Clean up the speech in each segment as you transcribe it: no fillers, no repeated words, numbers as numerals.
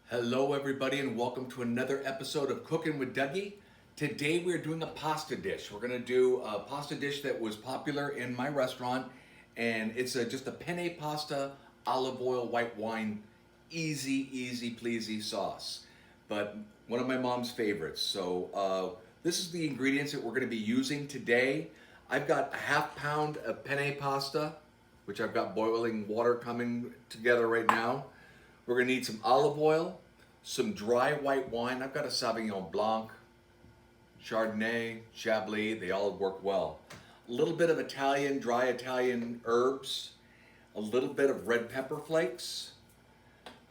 Hello everybody and welcome to another episode of Cooking with Dougie. Today we're doing a pasta dish. We're going to do a pasta dish that was popular in my restaurant, and it's just a penne pasta, olive oil, white wine, easy pleasy sauce. But one of my mom's favorites. So this is the ingredients that we're going to be using today. I've got a half pound of penne pasta, which I've got boiling water coming together right now. We're gonna need some olive oil, some dry white wine. I've got a Sauvignon Blanc, Chardonnay, Chablis, they all work well. A little bit of dry Italian herbs, a little bit of red pepper flakes.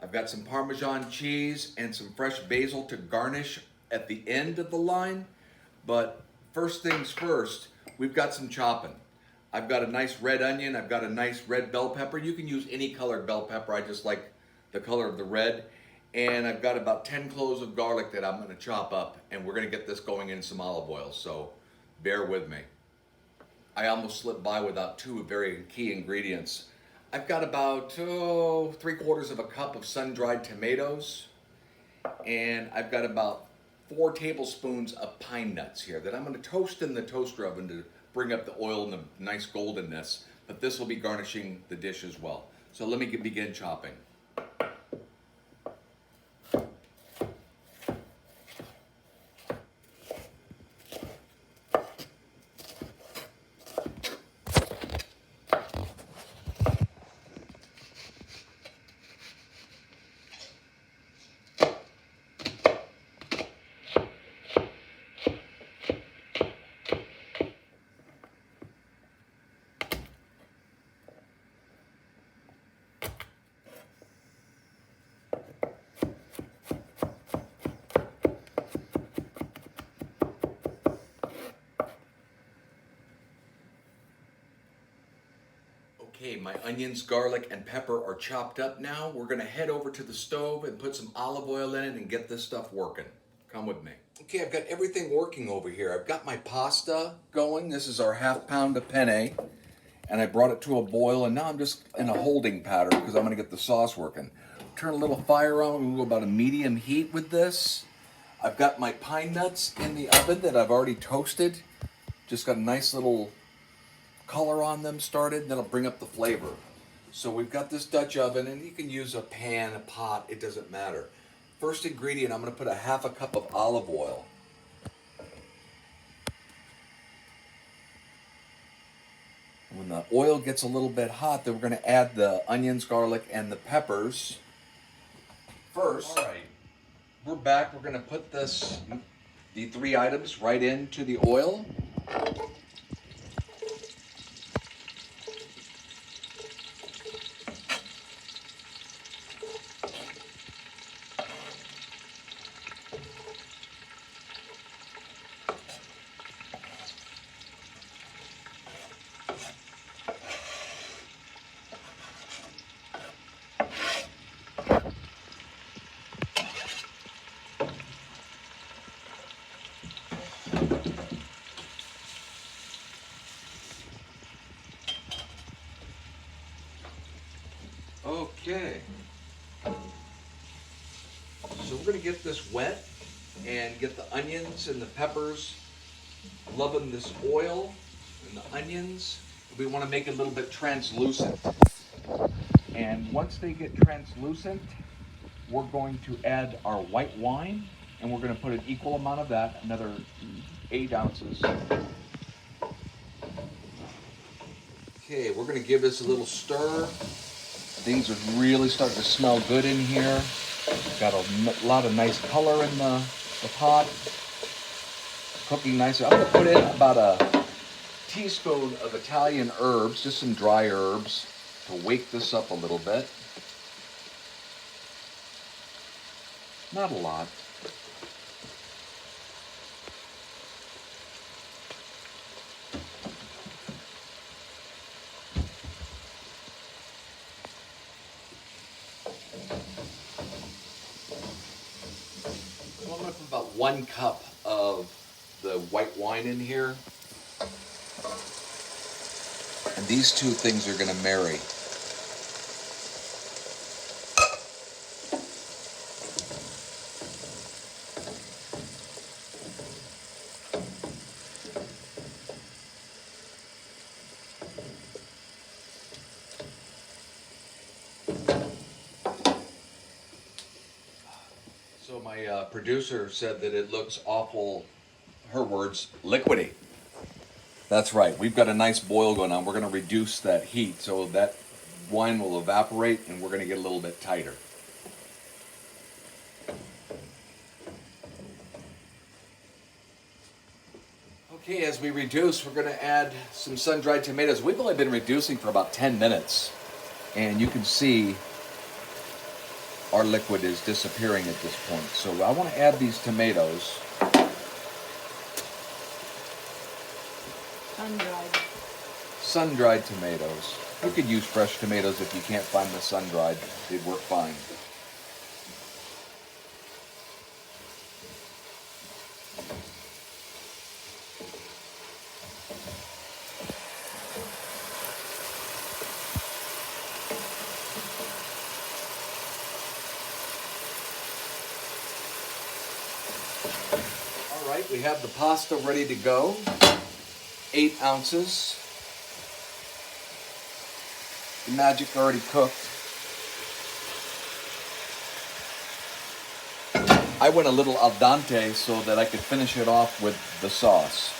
I've got some Parmesan cheese and some fresh basil to garnish at the end of the line. But first things first, we've got some chopping. I've got a nice red onion, I've got a nice red bell pepper. You can use any colored bell pepper, I just like the color of the red. And I've got about 10 cloves of garlic that I'm going to chop up, and we're going to get this going in some olive oil, so bear with me. I almost slipped by without two very key ingredients. I've got about 3/4 of a cup of sun-dried tomatoes, and I've got about 4 tablespoons of pine nuts here that I'm going to toast in the toaster oven to bring up the oil and the nice goldenness, but this will be garnishing the dish as well. So let me begin chopping. Okay, my onions, garlic, and pepper are chopped up now. We're gonna head over to the stove and put some olive oil in it and get this stuff working. Come with me. Okay, I've got everything working over here. I've got my pasta going. This is our half pound of penne. And I brought it to a boil, and now I'm just in a holding pattern because I'm gonna get the sauce working. Turn a little fire on, we'll go about a medium heat with this. I've got my pine nuts in the oven that I've already toasted. Just got a nice little color on them started, and that'll bring up the flavor. So we've got this Dutch oven, and you can use a pan, a pot, it doesn't matter. First ingredient, I'm gonna put a half a cup of olive oil. When the oil gets a little bit hot, then we're gonna add the onions, garlic, and the peppers. First, all right, we're back. We're gonna put the 3 items right into the oil. Okay, so we're gonna get this wet and get the onions and the peppers loving this oil and the onions. We want to make it a little bit translucent. And once they get translucent, we're going to add our white wine, and we're going to put an equal amount of that, another 8 ounces. Okay, we're going to give this a little stir. Things are really starting to smell good in here. Got a lot of nice color in the pot. Cooking nicely. I'm going to put in about a teaspoon of Italian herbs, just some dry herbs, to wake this up a little bit. Not a lot. So I'm going to put about 1 cup of the white wine in here. And these two things are going to marry. So my producer said that it looks awful, her words, liquidy. That's right. We've got a nice boil going on. We're going to reduce that heat so that wine will evaporate and we're going to get a little bit tighter. Okay, as we reduce, we're going to add some sun-dried tomatoes. We've only been reducing for about 10 minutes. And you can see our liquid is disappearing at this point. So I want to add these tomatoes. Sun-dried. Sun-dried tomatoes. You could use fresh tomatoes if you can't find the sun-dried. They'd work fine. All right, we have the pasta ready to go. 8 ounces. The magic already cooked. I went a little al dente so that I could finish it off with the sauce.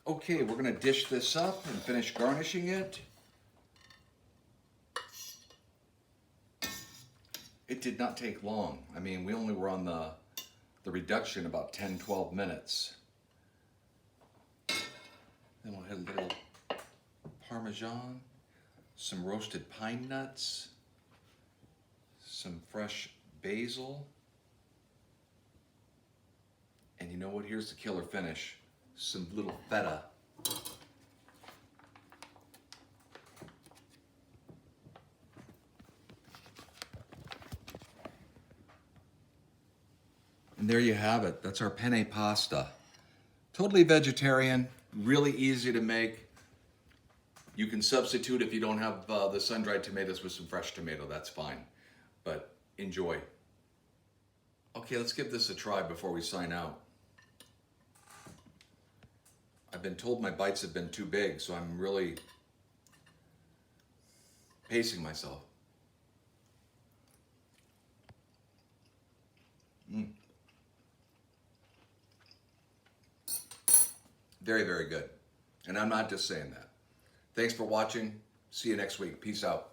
Okay, we're gonna dish this up and finish garnishing it. It did not take long. I mean, we only were on the reduction about 10, 12 minutes. Then we'll add a little Parmesan, some roasted pine nuts, some fresh basil. And you know what? Here's the killer finish. Some little feta. And there you have it. That's our penne pasta. Totally vegetarian, really easy to make. You can substitute if you don't have the sun-dried tomatoes with some fresh tomato, that's fine. But enjoy. Okay, let's give this a try before we sign out. I've been told my bites have been too big, so I'm really pacing myself. Very, very good. And I'm not just saying that. Thanks for watching. See you next week. Peace out.